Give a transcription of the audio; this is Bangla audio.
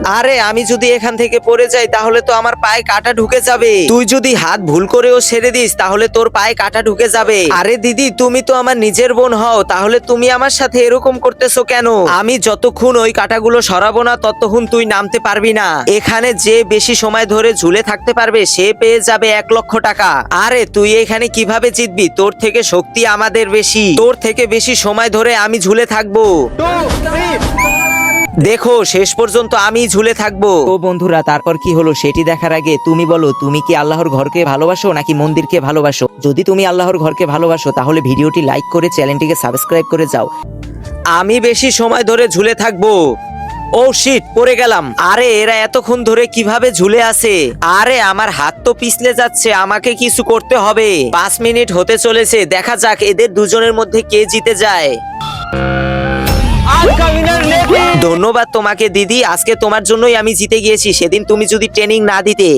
আরে আমি যদি এখান থেকে পড়ে যাই তাহলে তো আমার পায়ে কাঁটা ঢুকে যাবে। তুই যদি হাত ভুল করেও ছেড়ে দিস তাহলে তোর পায়ে কাঁটা ঢুকে যাবে। আরে দিদি, তুমি তো আমার নিজের বোন হও, তাহলে তুমি আমার সাথে এরকম করতেছো কেন? আমি যতক্ষণ ওই কাঁটাগুলো সরাবো না ততক্ষণ তুই নামতে পারবি না। এখানে যে বেশি সময় ধরে ঝুলে থাকতে পারবে সে পেয়ে যাবে 1,00,000 টাকা। আরে তুই এখানে কিভাবে জিতবি? তোর থেকে শক্তি আমাদের বেশি, তোর থেকে বেশি সময় ধরে আমি ঝুলে থাকবো। দেখো, শেষ পর্যন্ত আমি ঝুলে থাকবো। তো বন্ধুরা, তারপর কি হলো সেটি দেখার আগে তুমি বলো, তুমি কি আল্লাহর ঘরকে ভালোবাসো নাকি মন্দিরকে ভালোবাসো? যদি তুমি আল্লাহর ঘরকে ভালোবাসো তাহলে ভিডিওটি লাইক করে চ্যানেলটিকে সাবস্ক্রাইব করে যাও। আমি বেশি সময় ধরে ঝুলে থাকবো। ও শিট, পড়ে গেলাম। আরে এরা এতক্ষণ ধরে কিভাবে ঝুলে আছে? আরে আমার হাত তো পিছলে যাচ্ছে, আমাকে কিছু করতে হবে। 5 মিনিট হতে চলেছে, দেখা যাক এদের দুজনের মধ্যে কে জিতে যায়। ধন্যবাদ তোমাকে দিদি, আজকে তোমার জন্যই আমি জিতে গিয়েছি। সেদিন তুমি যদি ট্রেনিং না দিতে